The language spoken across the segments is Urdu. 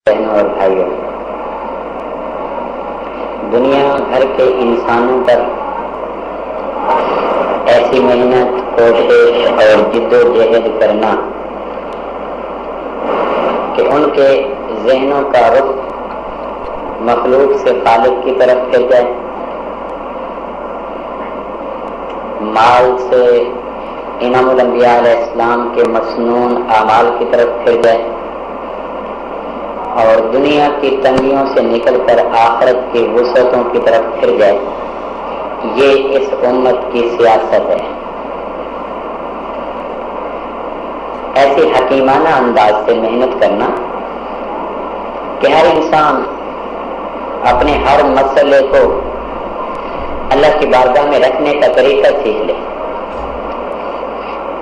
بہنوں اور بھائیوں، دنیا بھر کے انسانوں پر ایسی محنت، کوشش اور جد و جہد کرنا کہ ان کے ذہنوں کا رخ مخلوق سے خالق کی طرف پھر جائے، مال سے امام الانبیاء علیہ السلام کے مسنون اعمال کی طرف پھر جائے اور دنیا کی تنگیوں سے نکل کر آخرت کی وسعتوں کی طرف پھر جائے، یہ اس امت کی سیاست ہے۔ ایسی حکیمانہ انداز سے محنت کرنا کہ ہر انسان اپنے ہر مسئلے کو اللہ کی بارگاہ میں رکھنے کا طریقہ سیکھ لے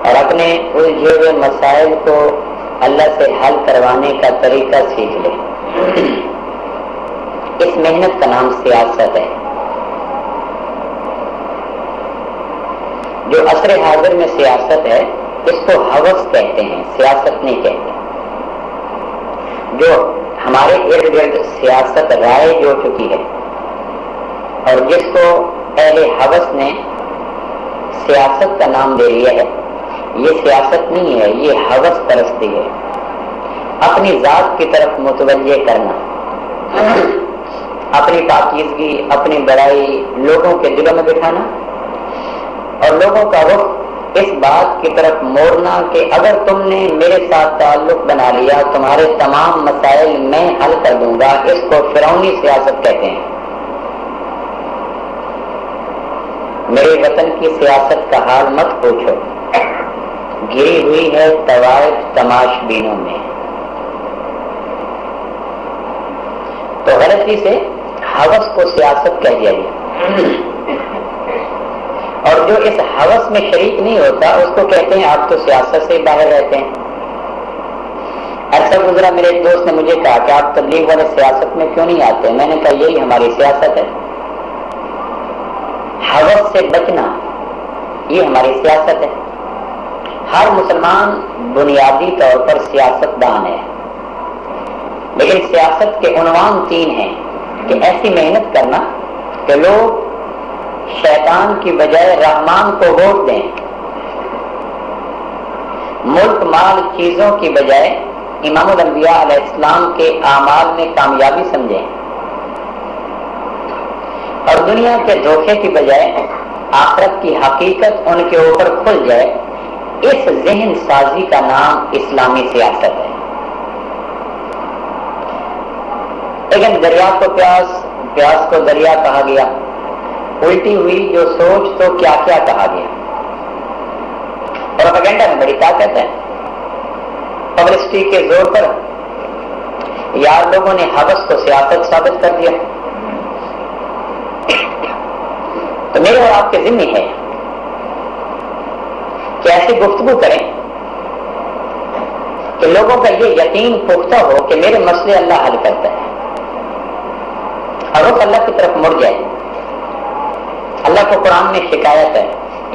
اور اپنے الجھے ہوئے مسائل کو اللہ سے حل کروانے کا طریقہ سیکھ لے۔ اس محنت کا نام سیاست ہے۔ جو عصر حاضر میں سیاست ہے اس کو ہوس کہتے ہیں، سیاست نہیں کہتے۔ جو ہمارے ارد گرد سیاست رائج ہو چکی ہے اور جس کو اہل ہوس نے سیاست کا نام دے لیا ہے، یہ سیاست نہیں ہے، یہ ہوس پرستی ہے۔ اپنی ذات کی طرف متوجہ کرنا، اپنی پاکیزگی، اپنی بڑائی لوگوں کے دلوں میں بٹھانا اور لوگوں کا رخ اس بات کی طرف موڑنا کہ اگر تم نے میرے ساتھ تعلق بنا لیا تمہارے تمام مسائل میں حل کر دوں گا۔ اس کو فرعونی سیاست کہتے ہیں۔ میرے وطن کی سیاست کا حال مت پوچھو، گری ہوئی ہے طوائف تماش بینوں میں۔ تو غلطی سے ہوس کو سیاست کہہ دیا گیا اور جو اس ہوس میں شریک نہیں ہوتا اس کو کہتے ہیں آپ تو سیاست سے باہر رہتے ہیں۔ ایسا گزرا، میرے ایک دوست نے مجھے کہا کہ آپ تبلیغ والے سیاست میں کیوں نہیں آتے؟ میں نے کہا یہی ہماری سیاست ہے، ہوس سے بچنا یہ ہماری سیاست ہے۔ ہر مسلمان بنیادی طور پر سیاست دان ہے، لیکن سیاست کے عنوان 3 ہیں کہ ایسی محنت کرنا کہ لوگ شیطان کی بجائے رحمان کو ووٹ دیں، ملک مال چیزوں کی بجائے امام الانبیاء علیہ السلام کے اعمال میں کامیابی سمجھیں اور دنیا کے دھوکے کی بجائے آخرت کی حقیقت ان کے اوپر کھل جائے۔ اس ذہن سازی کا نام اسلامی سیاست ہے۔ لیکن دریا کو پیاس کو دریا کہا گیا، الٹی ہوئی جو سوچ تو کیا کیا کہا گیا۔ پروپیگنڈا میں بڑی طاقت ہے، پبلسٹی کے زور پر یار لوگوں نے ہوس کو سیاست ثابت کر دیا۔ تو میرے اور آپ کے ذمہ ہے کہ ایسی گفتگو کریں کہ لوگوں کا یہ یقین پختہ ہو کہ میرے مسئلے اللہ حل کرتا ہے اور رخ اللہ کی طرف مڑ جائے۔ اللہ کو قرآن میں شکایت ہے،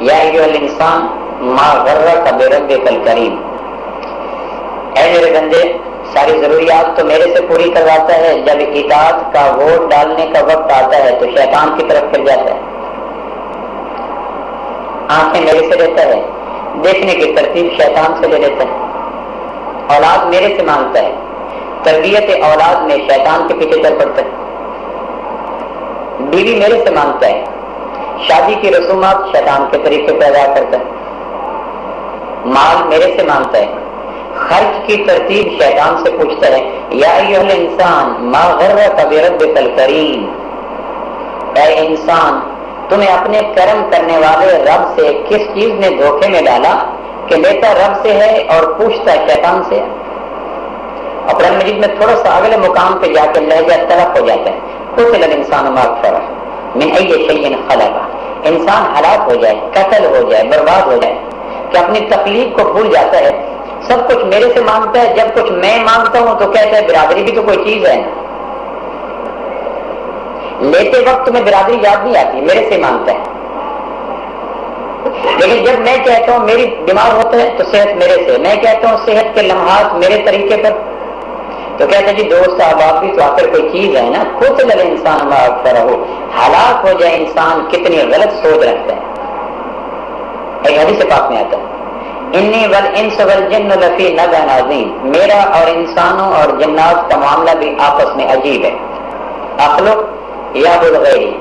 یا ایھا الانسان ما غرک بربک الکریم، اے میرے بندے ساری ضروریات تو میرے سے پوری کرواتا ہے، جب اطاعت کا ووٹ ڈالنے کا وقت آتا ہے تو شیطان کی طرف پھر جاتا ہے۔ آنکھیں میرے سے لیتا ہے، دیکھنے کی ترتیب شیطان سے لے لیتا ہے، اولاد میرے سے مانگتا ہے، تربیت اولاد میں شیطان کے پیچھے چل پڑتا ہے، بیوی میرے سے مانگتا ہے، شادی کی رسومات شیطان کے طریقے پیدا کرتا ہے، مال میرے سے مانگتا ہے، خرچ کی ترتیب شیطان سے پوچھتا ہے، یا ایھا الانسان ما غرک بربک الکریم، اے انسان تمہیں اپنے کرم کرنے والے رب سے کس چیز نے دھوکے میں ڈالا کہ لیتا رب سے ہے اور پوچھتا شیطان سے ہے۔ اور قرآن مجید میں تھوڑا سا اگلے مقام پہ جا کے لہجہ طلب ہو جاتا ہے، قتل الانسان ما اکفرہ من ای شیء خلقہ، انسان ہلاک ہو جائے، قتل ہو جائے، برباد ہو جائے کہ اپنی تخلیق کو بھول جاتا ہے، سب کچھ میرے سے مانگتا ہے، جب کچھ میں مانگتا ہوں تو کہتا ہے برادری بھی تو کوئی چیز ہے نا، لیتے وقت تمہیں برادری یاد نہیں آتی، میرے سے مانگتا ہے، لیکن جب میں کہتا ہوں میری بیمار ہوتا ہے تو صحت میرے سے، میں کہتا ہوں صحت کے لمحات میرے طریقے پر، تو کہتے جی دوست احباب بھی تو آخر کوئی چیز ہے نا، خود لگے انسان ما اکثر ہو، ہلاک ہو جائے انسان کتنی غلط سوچ رکھتا ہے۔ ایک حدیث پاک میں آتا ہے انی والانس والجن لفی نبأ عظیم، میرا اور انسانوں اور جنات کا معاملہ بھی آپس میں عجیب ہے۔ اخلق یعبد غیری،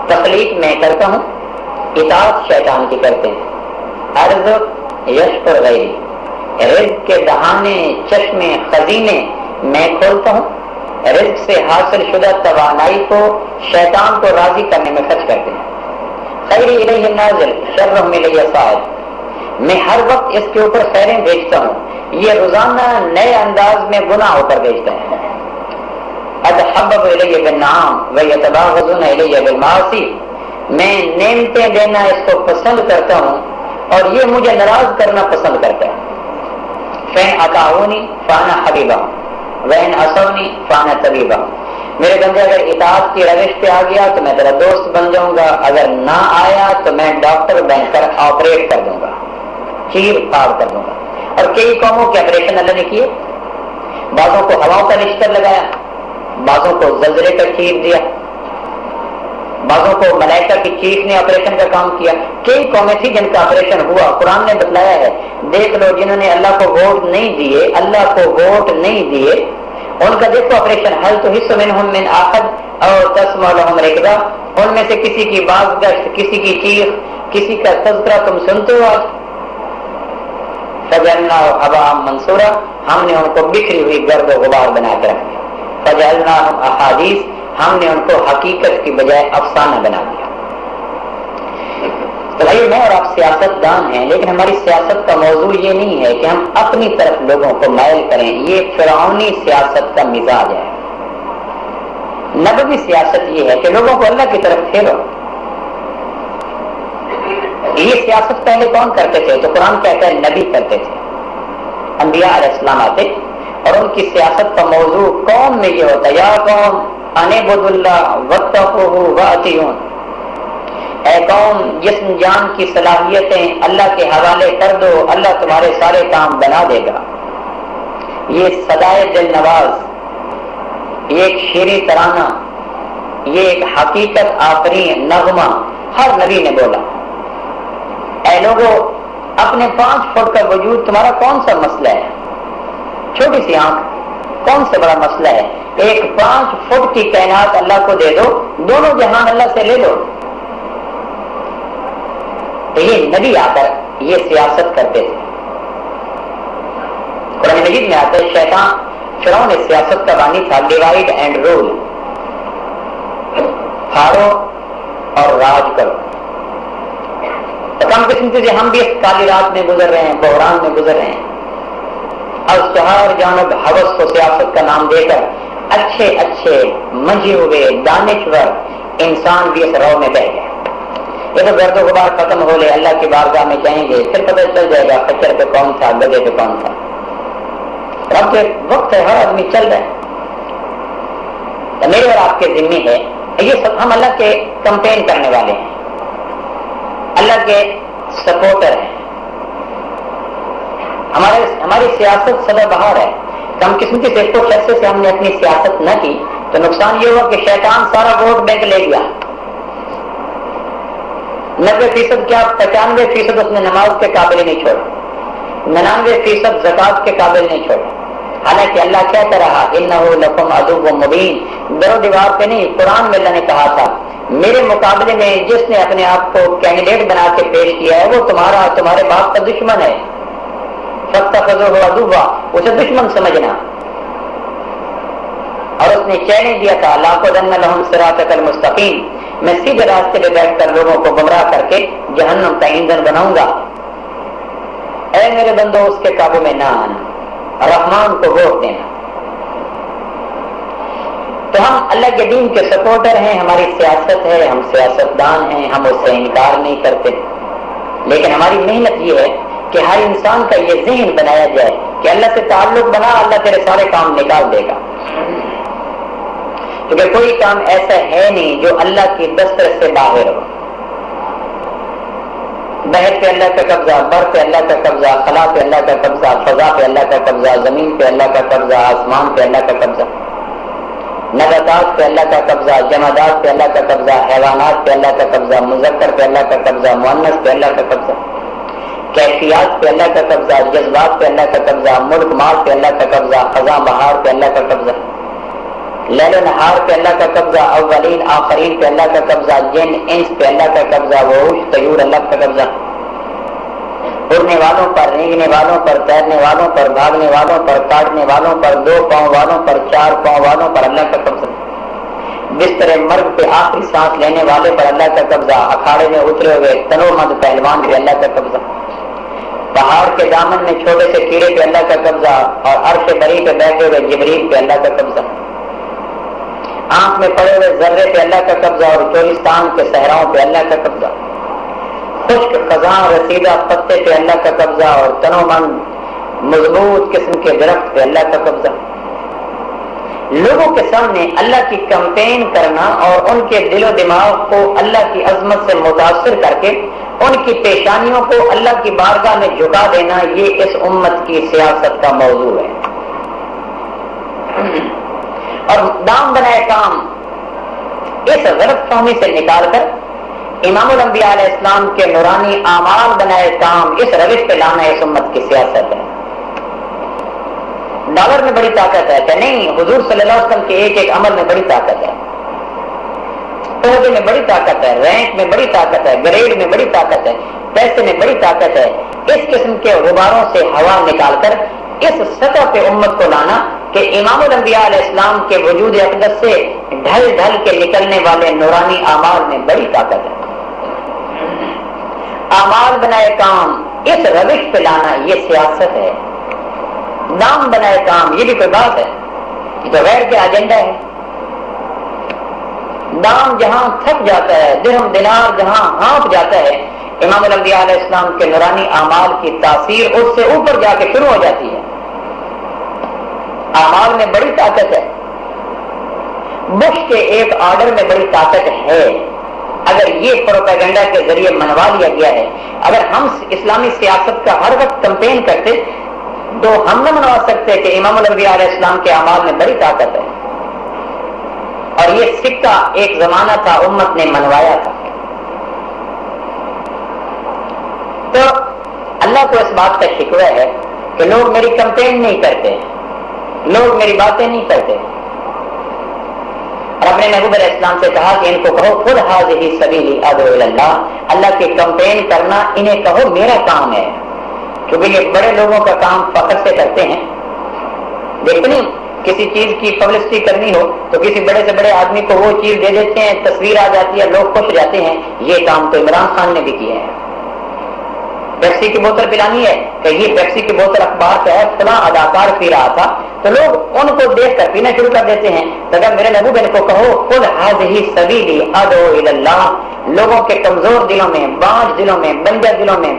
تخلیق میں کرتا ہوں، اطاعت شیطان کی کرتے ہیں۔ ارزق یشکر غیری، رزق کے دہانے چشمے خزینے میں کھولتا ہوں، رزق سے حاصل شدہ توانائی کو شیطان کو راضی کرنے میں خرچ کرتے ہیں۔ خیری الیہ نازل شرہم الیہ صاعد، میں ہر وقت اس کے اوپر خیریں بیچتا ہوں، یہ روزانہ نئے انداز میں گناہ ہو کر بیچتا ہے۔ اتحبب الیہ بالنعام ویتباغضون الیہ بالمعاصی، میں نعمتیں دینا اس کو پسند کرتا ہوں اور یہ مجھے ناراض کرنا پسند کرتا ہے۔ فین اطاعونی فانا حبیبہ وین عصونی فانا طبیبہ، میرے بندے اگر اطاعت کی روش پہ آ گیا تو میں تیرا دوست بن جاؤں گا، اگر نہ آیا تو میں ڈاکٹر بن کر آپریٹ کر دوں گا، چیر پھاڑ کر دوں گا۔ اور کئی قوموں کے آپریشن اللہ نے کیے، بعضوں کو ہواؤں کا نشتر لگایا، بعضوں کو زلزلے کا چیر دیا، بعضوں کو ملائکہ کی چیخ نے آپریشن کا کام کیا۔ کئی قومیں تھی جن کا آپریشن ہوا، قرآن نے بتلایا ہے، دیکھ لو جنہوں نے اللہ کو ووٹ نہیں دیے، اللہ کو ووٹ نہیں دیے، ان کا دیکھو آپریشن، حل تحس منہم من احد اور تسمع لہم رکدا، ان میں سے کسی کی باز گشت، کسی کی چیخ، کسی کا تذکرہ تم سنتے ہو؟ آج فجعلناہ ھباء منثورا، ہم نے ان کو بکھری ہوئی گرد و غبار بنا کے رکھ دیا۔ فجعلناہم احادیث، ہم نے ان کو حقیقت کی بجائے افسانہ بنا دیا۔ تو بھائی میں اور آپ سیاست دان ہیں، لیکن ہماری سیاست کا موضوع یہ نہیں ہے کہ ہم اپنی طرف لوگوں کو مائل کریں، یہ فرعونی سیاست کا مزاج ہے۔ نبوی سیاست یہ ہے کہ لوگوں کو اللہ کی طرف پھیرو۔ یہ سیاست پہلے کون کرتے تھے؟ تو قرآن کہتا ہے نبی کرتے تھے، انبیاء علیہ السلام آتے اور ان کی سیاست کا موضوع قوم میں یہ ہوتا ہے، یا قوم انعبدوا اللہ واتقوہ واطیعون، اے قوم جسم جان کی صلاحیتیں اللہ کے حوالے کر دو، اللہ تمہارے سارے کام بنا دے گا۔ یہ صدائے دل نواز، یہ ایک شیریں ترانہ، یہ ایک حقیقت آفرین نغمہ ہر نبی نے بولا۔ اے لوگو، اپنے 5 فٹ کا وجود تمہارا کون سا مسئلہ ہے؟ چھوٹی سی آنکھ کون سا بڑا مسئلہ ہے؟ ایک 5 فٹ کی کائنات اللہ کو دے دو، دونوں جہان اللہ سے لے لو۔ تو یہ نبی آ کر یہ سیاست کرتے تھے۔ قرآن مجید میں آتا ہے شیطان فرعون سیاست کا بانی تھا، ڈیوائڈ اینڈ رول، پھاڑو اور راج کرو۔ تو کم قسم سے ہم بھی اس کالی رات میں گزر رہے ہیں، بحران میں گزر رہے ہیں، اور چہار جانب حوث کو سیاست کا نام دے کر اچھے اچھے منجے ہوئے دانشور انسان بھی اس رو میں بہ گئے۔ یہ تو گرد و غبار ختم ہو لے، اللہ کی بارگاہ میں جائیں گے، پھر پتہ چل جائے گا خچر پہ کون تھا، گدھے پہ کون تھا۔ رب کے وقت ہے، ہر آدمی چل رہا ہے۔ تو میرے اور آپ کے ذمہ ہے، یہ سب ہم اللہ کے کمپین کرنے والے ہیں، اللہ کے سپورٹر ہیں۔ ہماری سیاست سدا بہار ہے۔ کم قسمتی سے کچھ عرصے سے ہم نے اپنی سیاست نہ کی تو نقصان یہ ہوا کہ شیطان سارا ووٹ بینک لے گیا۔ 90% کیا 95% اس نے نماز کے قابل نہیں چھوڑا، 99% زکوٰۃ کے قابل نہیں چھوڑا۔ حالانکہ اللہ کہتا رہا انہ لکم عدو مبین، در و دیوار پہ نہیں، قرآن میں اللہ نے کہا تھا میرے مقابلے میں جس نے اپنے آپ کو کینڈیڈیٹ بنا کے پیش کیا ہے وہ تمہارے باپ کا دشمن ہے، فاتخذوہ عدوا، اسے دشمن سمجھنا۔ اور اس نے چیلنج دیا تھا لاقعدن لہم صراطک المستقیم، میں سیدھے راستے پہ بیٹھ کر لوگوں کو گمراہ کر کے جہنم کا ایندھن بناؤں گا۔ اے میرے بندو اس کے قابو میں نہ آنا، رحمان کو ووٹ دینا۔ تو ہم اللہ کے دین کے سپورٹر ہیں، ہماری سیاست ہے، ہم سیاستدان ہیں، ہم اس سے انکار نہیں کرتے، لیکن ہماری محنت یہ ہے کہ ہر انسان کا یہ ذہن بنایا جائے کہ اللہ سے تعلق بنا، اللہ تیرے سارے کام نکال دے گا۔ کیونکہ کوئی کام ایسا ہے نہیں جو اللہ کی دسترس سے باہر ہو۔ بحر پہ اللہ کا قبضہ، بر پہ اللہ کا قبضہ، خلا پہ اللہ کا قبضہ، فضا پہ اللہ کا قبضہ، زمین پہ اللہ کا قبضہ، آسمان پہ اللہ کا قبضہ، نباتات پہ اللہ کا قبضہ، جمادات پہ اللہ کا قبضہ، حیوانات پہ اللہ کا قبضہ، مذکر پہ اللہ کا قبضہ، مؤنث پہ اللہ کا قبضہ، کیفیات پہ اللہ کا قبضہ، جذبات پہ اللہ کا قبضہ، ملک مال پہ اللہ کا قبضہ، خزاں بہار پہ اللہ کا قبضہ، لیل و نہار پہ اللہ کا قبضہ، اولین آخرین پہ اللہ کا قبضہ، جن انس پہ اللہ کا قبضہ، وحوش طیور اللہ کا قبضہ، اڑنے والوں پر، رینگنے والوں پر، تیرنے والوں پر، بھاگنے والوں پر، کاٹنے والوں پر، 2 پاؤں والوں پر، 4 پاؤں والوں پر اللہ کا قبضہ، بستر مرگ پہ آخری سانس لینے والے پر اللہ کا قبضہ، اکھاڑے میں اترے ہوئے تنومند پہلوان پہ اللہ کا قبضہ، پہاڑ کے دامن میں چھوٹے سے کیڑے پہ اللہ کا قبضہ، اور عرش بری پہ بیٹھے ہوئے جبریل پہ اللہ کا قبضہ، آنکھ میں پڑے ہوئے ذرے پہ اللہ کا قبضہ، اور چولستان کے صحراؤں پہ اللہ کا قبضہ، خشک خزاں رسیدہ پتے پہ اللہ کا قبضہ، اور تنومند مضبوط قسم کے درخت پہ اللہ کا قبضہ۔ لوگوں کے سامنے اللہ کی کمپین کرنا اور ان کے دل و دماغ کو اللہ کی عظمت سے متاثر کر کے ان کی پیشانیوں کو اللہ کی بارگاہ میں جھکا دینا، یہ اس امت کی سیاست کا موضوع ہے۔ اور دام بنائے کام اس غلط فہمی سے نکال کر امام الانبیاء علیہ السلام کے نورانی اعمال بنائے کام اس روش پہ لانا اس امت کی سیاست ہے۔ ڈالر میں بڑی طاقت ہے کہ نہیں، حضور صلی اللہ علیہ وسلم کے ایک ایک عمل میں بڑی طاقت ہے، عہدے میں بڑی طاقت ہے، رینک میں بڑی طاقت ہے، گریڈ میں بڑی طاقت ہے، پیسے میں بڑی طاقت ہے۔ اس قسم کے غباروں سے ہوا نکال کر اس سطح پہ امت کو لانا کہ امام الانبیاء علیہ السلام کے وجود اقدس سے ڈھل ڈھل کے نکلنے والے نورانی اعمال میں بڑی طاقت ہے۔ اعمال بنائے کام اس روش پہ لانا یہ سیاست ہے۔ نام بنائے کام یہ بھی کوئی بات ہے، یہ تو غیر کے ایجنڈا ہے۔ دام جہاں تھک جاتا ہے، درہم دینار جہاں ہانپ جاتا ہے، امام الانبیاء علیہ السلام کے نورانی اعمال کی تاثیر اس سے اوپر جا کے شروع ہو جاتی ہے۔ اعمال میں بڑی طاقت ہے، بش کے ایک آرڈر میں بڑی طاقت ہے۔ اگر یہ پروپیگنڈا کے ذریعے منوا لیا گیا ہے، اگر ہم اسلامی سیاست کا ہر وقت کمپین کرتے تو ہم نہ منوا سکتے کہ امام الانبیاء علیہ السلام کے اعمال میں بڑی طاقت ہے، اور یہ سکہ ایک زمانہ تھا امت نے منوایا تھا۔ تو اللہ کو اس بات کا شکوہ ہے کہ لوگ میری کمپین نہیں کرتے، لوگ میری باتیں نہیں کرتے، اور اپنے محبوب علیہ السلام سے کہا کہ ان کو کہو خود ھذہ سبیلی ادعو الی اللہ، اللہ کی کمپین کرنا انہیں کہو میرا کام ہے، کیونکہ یہ بڑے لوگوں کا کام فخر سے کرتے ہیں۔ دیکھتے نہیں، کسی چیز کی پبلسٹی کرنی ہو تو کسی بڑے سے بڑے آدمی کو وہ چیز دے دیتے ہیں، تصویر آ جاتی ہے، لوگ خوش جاتے ہیں۔ یہ کام تو عمران خان نے بھی کیا ہے۔ پیپسی کی بوتل پلانی ہے کہ یہ پیپسی کی بوتل اخبار کا ہے، فلاں اداکار پی رہا تھا، تو لوگ ان کو دیکھ کر پینا شروع کر دیتے ہیں۔ اگر میرے محبوب ان کو کہو خود ھذہ سبیلی ادعو الی اللہ، لوگوں کے کمزور دلوں میں، بانج دلوں میں، بنجر دلوں میں